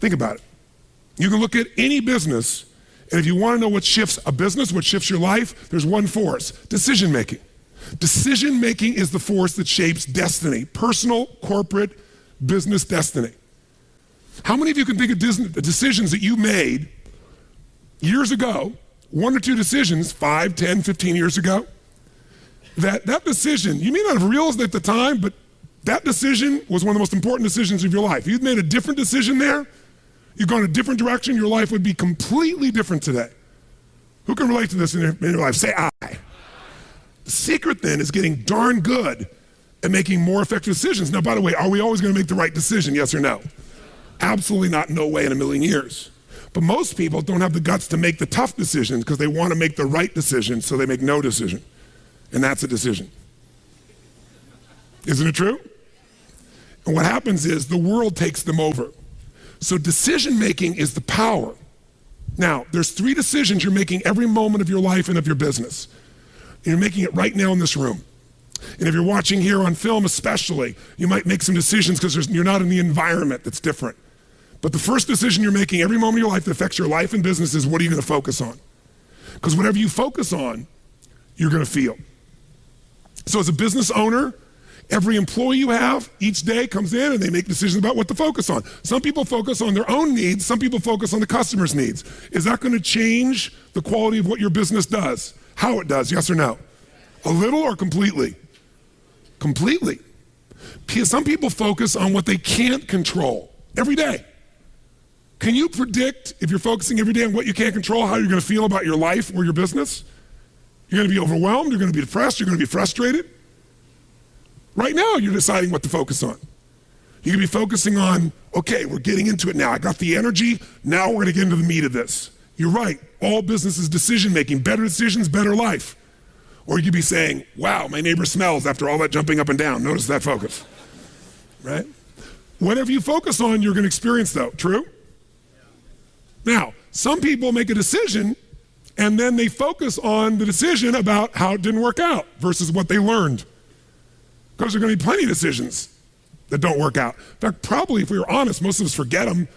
Think about it. You can look at any business, and if you want to know what shifts a business, what shifts your life, there's one force: decision-making. Decision-making is the force that shapes destiny, personal, corporate, business destiny. How many of you can think of decisions that you made years ago, 1 or 2 decisions, 5, 10, 15 years ago, that decision, you may not have realized it at the time, but that decision was one of the most important decisions of your life. If you'd made a different decision there, you've gone a different direction, your life would be completely different today. Who can relate to this in your life? Say I. The secret then is getting darn good at making more effective decisions. Now, by the way, are we always going to make the right decision, yes or no? Absolutely not, no way in a million years. But most people don't have the guts to make the tough decisions because they want to make the right decision, so they make no decision. And that's a decision. Isn't it true? And what happens is the world takes them over. So decision-making is the power. Now, there's 3 decisions you're making every moment of your life and of your business. You're making it right now in this room. And if you're watching here on film especially, you might make some decisions because you're not in the environment that's different. But the first decision you're making every moment of your life that affects your life and business is, what are you going to focus on? Because whatever you focus on, you're going to feel. So as a business owner, every employee you have each day comes in and they make decisions about what to focus on. Some people focus on their own needs, some people focus on the customer's needs. Is that going to change the quality of what your business does? How it does, yes or no? A little or completely? Completely. Some people focus on what they can't control every day. Can you predict, if you're focusing every day on what you can't control, how you're going to feel about your life or your business? You're going to be overwhelmed, you're going to be depressed, you're going to be frustrated. Right now, you're deciding what to focus on. You can be focusing on, okay, we're getting into it now. I got the energy, now we're going to get into the meat of this. You're right, all business is decision-making. Better decisions, better life. Or you could be saying, wow, my neighbor smells after all that jumping up and down. Notice that focus, right? Whatever you focus on, you're going to experience though, true? Now, some people make a decision and then they focus on the decision about how it didn't work out versus what they learned. Because there are going to be plenty of decisions that don't work out. In fact, probably if we were honest, most of us forget them.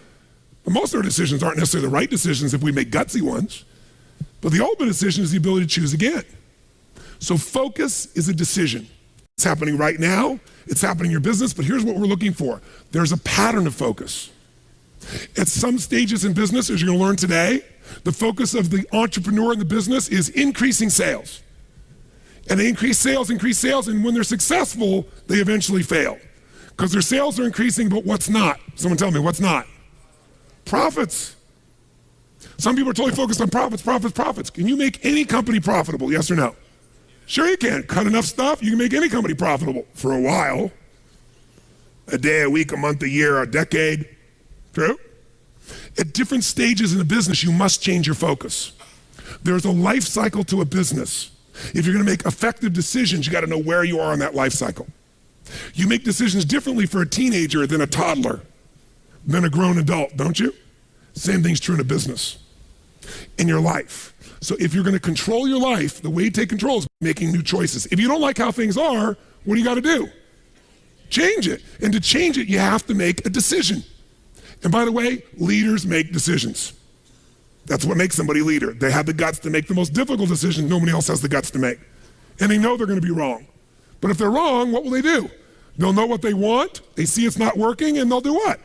But most of our decisions aren't necessarily the right decisions if we make gutsy ones. But the ultimate decision is the ability to choose again. So focus is a decision. It's happening right now. It's happening in your business. But here's what we're looking for. There's a pattern of focus. At some stages in business, as you're going to learn today, the focus of the entrepreneur in the business is increasing sales. And they increase sales, and when they're successful, they eventually fail. Because their sales are increasing, but what's not? Someone tell me, what's not? Profits. Some people are totally focused on profits. Can you make any company profitable, yes or no? Sure you can. Cut enough stuff, you can make any company profitable for a while. A day, a week, a month, a year, a decade. True? At different stages in a business, you must change your focus. There's a life cycle to a business. If you're going to make effective decisions, you got to know where you are on that life cycle. You make decisions differently for a teenager than a toddler, than a grown adult, don't you? Same thing's true in a business, in your life. So if you're going to control your life, the way you take control is making new choices. If you don't like how things are, what do you got to do? Change it. And to change it, you have to make a decision. And by the way, leaders make decisions. That's what makes somebody a leader. They have the guts to make the most difficult decisions nobody else has the guts to make. And they know they're going to be wrong. But if they're wrong, what will they do? They'll know what they want, they see it's not working, and they'll do what?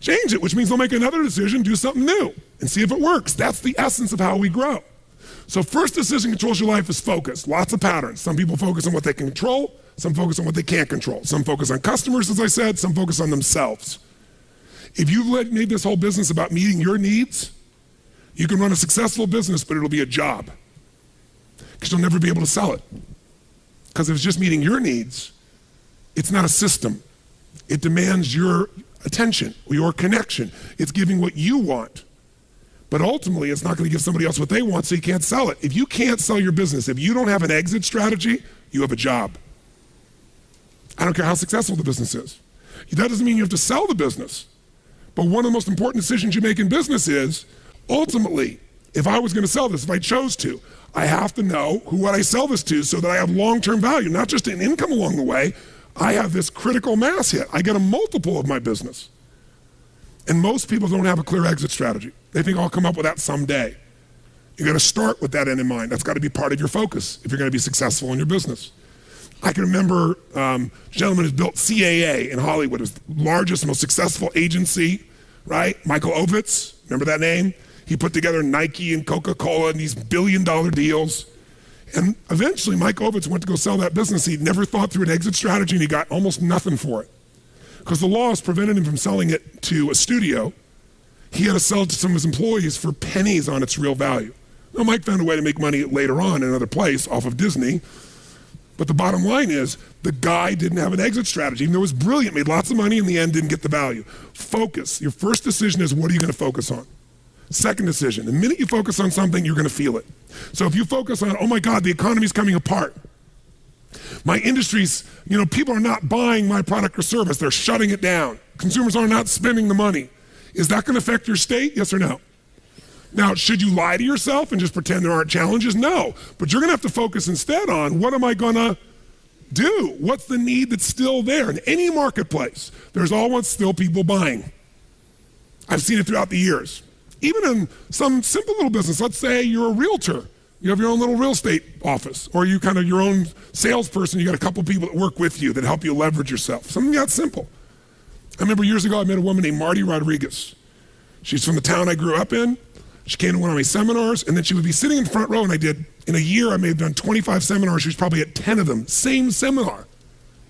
Change it, which means they'll make another decision, do something new, and see if it works. That's the essence of how we grow. So first decision controls your life is focus. Lots of patterns. Some people focus on what they can control, some focus on what they can't control. Some focus on customers, as I said, some focus on themselves. If you've made this whole business about meeting your needs, you can run a successful business, but it'll be a job. Because you'll never be able to sell it. Because if it's just meeting your needs, it's not a system. It demands your attention, your connection. It's giving what you want. But ultimately, it's not going to give somebody else what they want, so you can't sell it. If you can't sell your business, if you don't have an exit strategy, you have a job. I don't care how successful the business is. That doesn't mean you have to sell the business. But one of the most important decisions you make in business is, ultimately, if I was going to sell this, if I chose to, I have to know who would I sell this to so that I have long-term value, not just an income along the way. I have this critical mass hit. I get a multiple of my business. And most people don't have a clear exit strategy. They think I'll come up with that someday. You got to start with that end in mind. That's got to be part of your focus if you're going to be successful in your business. I can remember a gentleman who's built CAA in Hollywood. It was the largest, most successful agency, right? Michael Ovitz, remember that name? He put together Nike and Coca-Cola and these billion-dollar deals. And eventually, Mike Ovitz went to go sell that business. He'd never thought through an exit strategy, and he got almost nothing for it. Because the laws prevented him from selling it to a studio. He had to sell it to some of his employees for pennies on its real value. Now, Mike found a way to make money later on in another place off of Disney. But the bottom line is, the guy didn't have an exit strategy. Even though it was brilliant, made lots of money, in the end didn't get the value. Focus. Your first decision is, what are you going to focus on? Second decision, the minute you focus on something, you're going to feel it. So if you focus on, oh my God, the economy's coming apart. My industry's, people are not buying my product or service. They're shutting it down. Consumers are not spending the money. Is that going to affect your state? Yes or no? Now, should you lie to yourself and just pretend there aren't challenges? No. But you're going to have to focus instead on, what am I going to do? What's the need that's still there? In any marketplace, there's always still people buying. I've seen it throughout the years. Even in some simple little business, let's say you're a realtor. You have your own little real estate office, or you kind of your own salesperson. You got a couple people that work with you that help you leverage yourself. Something that simple. I remember years ago, I met a woman named Marty Rodriguez. She's from the town I grew up in. She came to one of my seminars, and then she would be sitting in the front row, and in a year, I may have done 25 seminars. She was probably at 10 of them, same seminar,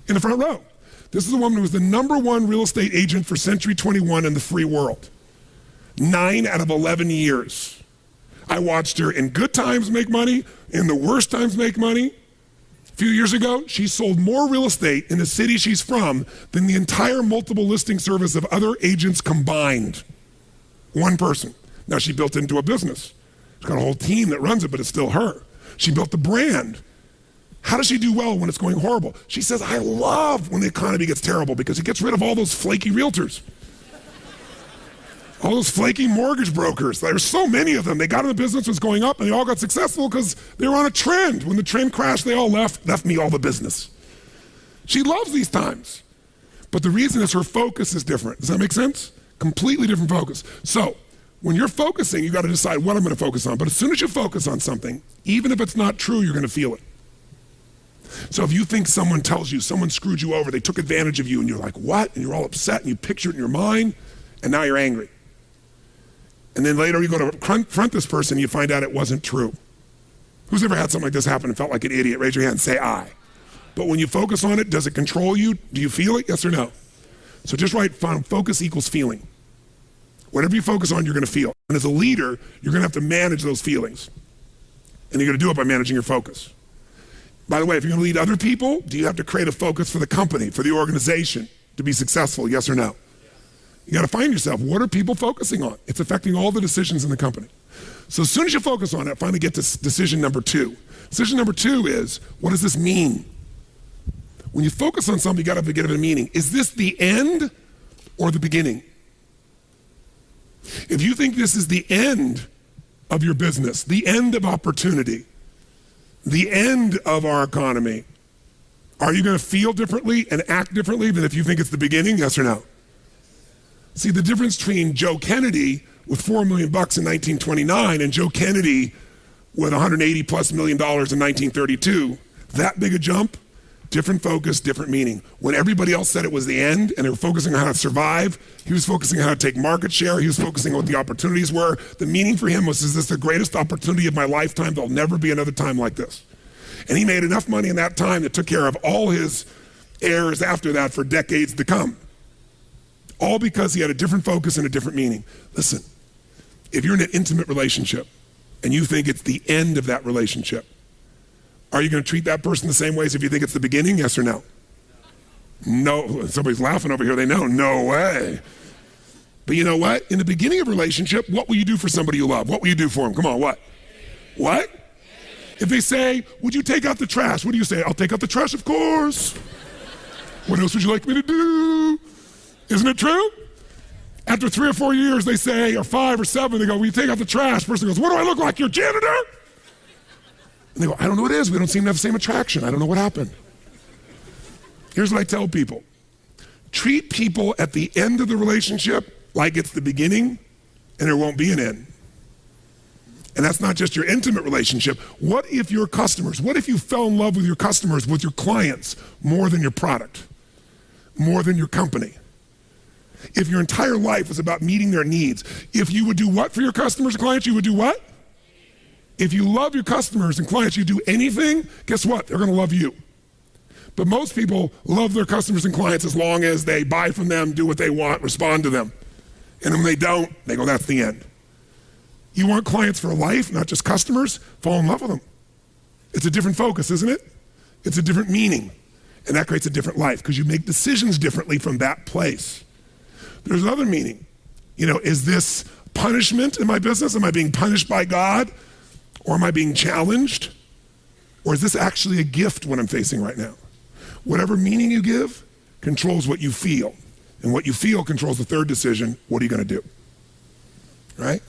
in the front row. This is a woman who was the #1 real estate agent for Century 21 in the free world. 9 out of 11 years. I watched her in good times make money, in the worst times make money. A few years ago, she sold more real estate in the city she's from than the entire multiple listing service of other agents combined. One person. Now she built into a business. She's got a whole team that runs it, but it's still her. She built the brand. How does she do well when it's going horrible? She says, I love when the economy gets terrible because it gets rid of all those flaky realtors. All those flaky mortgage brokers. There's so many of them. They got in the business, was going up, and they all got successful because they were on a trend. When the trend crashed, they all left me all the business. She loves these times. But the reason is her focus is different. Does that make sense? Completely different focus. So when you're focusing, you got to decide what I'm going to focus on. But as soon as you focus on something, even if it's not true, you're going to feel it. So if you think someone tells you, someone screwed you over, they took advantage of you, and you're like, what? And you're all upset, and you picture it in your mind, and now you're angry. And then later you go to confront this person and you find out it wasn't true. Who's ever had something like this happen and felt like an idiot? Raise your hand and say I. But when you focus on it, does it control you? Do you feel it? Yes or no? So just write focus equals feeling. Whatever you focus on, you're going to feel. And as a leader, you're going to have to manage those feelings. And you're going to do it by managing your focus. By the way, if you're going to lead other people, do you have to create a focus for the company, for the organization to be successful? Yes or no? You got to find yourself, what are people focusing on? It's affecting all the decisions in the company. So as soon as you focus on it, finally get to decision number 2. Decision number 2 is, what does this mean? When you focus on something, you got to give it a meaning. Is this the end or the beginning? If you think this is the end of your business, the end of opportunity, the end of our economy, are you going to feel differently and act differently than if you think it's the beginning? Yes or no? See, the difference between Joe Kennedy with $4 million in 1929 and Joe Kennedy with $180+ million in 1932, that big a jump, different focus, different meaning. When everybody else said it was the end and they were focusing on how to survive, he was focusing on how to take market share, he was focusing on what the opportunities were. The meaning for him was, is this the greatest opportunity of my lifetime? There'll never be another time like this. And he made enough money in that time that took care of all his heirs after that for decades to come. All because he had a different focus and a different meaning. Listen, if you're in an intimate relationship and you think it's the end of that relationship, are you going to treat that person the same way as if you think it's the beginning? Yes or no? No. Somebody's laughing over here. They know. No way. But you know what? In the beginning of a relationship, what will you do for somebody you love? What will you do for them? Come on, what? What? If they say, would you take out the trash? What do you say? I'll take out the trash, of course. What else would you like me to do? Isn't it true? After 3 or 4 years, they say, or 5 or 7, they go, will you take out the trash? Person goes, what do I look like, your janitor? And they go, I don't know what it is. We don't seem to have the same attraction. I don't know what happened. Here's what I tell people. Treat people at the end of the relationship like it's the beginning and there won't be an end. And that's not just your intimate relationship. What if your customers, what if you fell in love with your customers, with your clients, more than your product, more than your company? If your entire life was about meeting their needs, if you would do what for your customers and clients, you would do what? If you love your customers and clients, you do anything, guess what? They're gonna love you. But most people love their customers and clients as long as they buy from them, do what they want, respond to them. And when they don't, they go, that's the end. You want clients for life, not just customers? Fall in love with them. It's a different focus, isn't it? It's a different meaning. And that creates a different life because you make decisions differently from that place. There's another meaning. You know, is this punishment in my business? Am I being punished by God? Or am I being challenged? Or is this actually a gift what I'm facing right now? Whatever meaning you give controls what you feel. And what you feel controls the third decision. What are you gonna do? Right?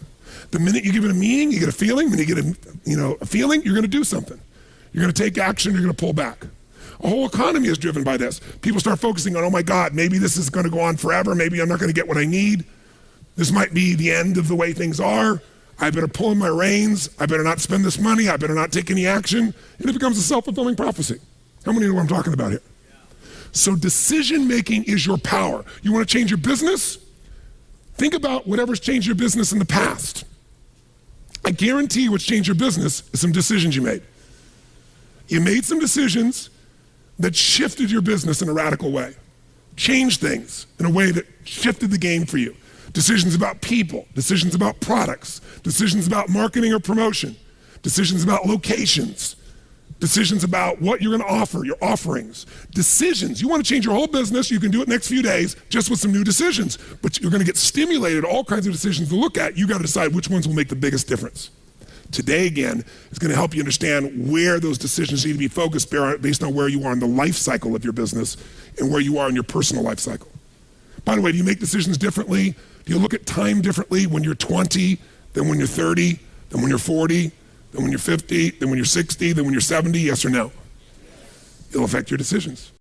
The minute you give it a meaning, you get a feeling. When you get a feeling, you're gonna do something. You're gonna take action, you're gonna pull back. A whole economy is driven by this. People start focusing on, oh my God, maybe this is gonna go on forever. Maybe I'm not gonna get what I need. This might be the end of the way things are. I better pull in my reins. I better not spend this money. I better not take any action. And it becomes a self-fulfilling prophecy. How many know what I'm talking about here? So decision-making is your power. You wanna change your business? Think about whatever's changed your business in the past. I guarantee what's changed your business is some decisions you made. You made some decisions that shifted your business in a radical way, changed things in a way that shifted the game for you. Decisions about people, decisions about products, decisions about marketing or promotion, decisions about locations, decisions about what you're gonna offer, your offerings, decisions. You wanna change your whole business, you can do it next few days just with some new decisions, but you're gonna get stimulated, all kinds of decisions to look at. You gotta decide which ones will make the biggest difference. Today, again, is gonna help you understand where those decisions need to be focused based on where you are in the life cycle of your business and where you are in your personal life cycle. By the way, do you make decisions differently? Do you look at time differently when you're 20, than when you're 30, than when you're 40, than when you're 50, than when you're 60, than when you're 70, yes or no? It'll affect your decisions.